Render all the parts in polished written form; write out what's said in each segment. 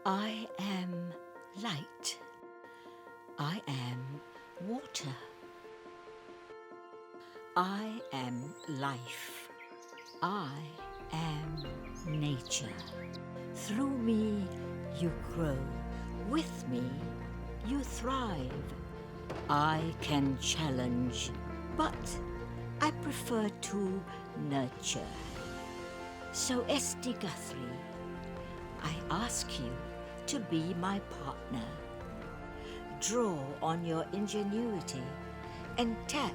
I am light. I am water. I am life. I am nature. Through me you grow. With me you thrive. I can challenge, but I prefer to nurture. So, S.D. Guthrie, I ask you to be my partner. Draw on your ingenuity and tap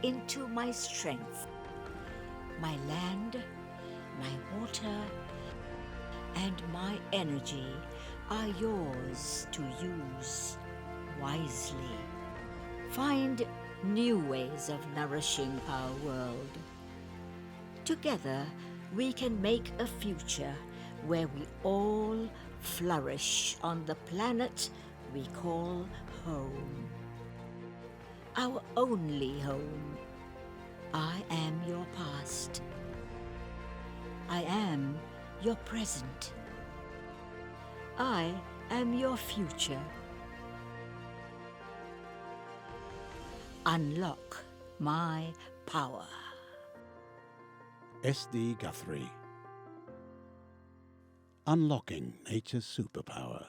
into my strength. My land, my water, and my energy are yours to use wisely. Find new ways of nourishing our world. Together, we can make a future where we all flourish on the planet we call home. Our only home. I am your past. I am your present. I am your future. Unlock my power. S.D. Guthrie. Unlocking Nature's Superpower.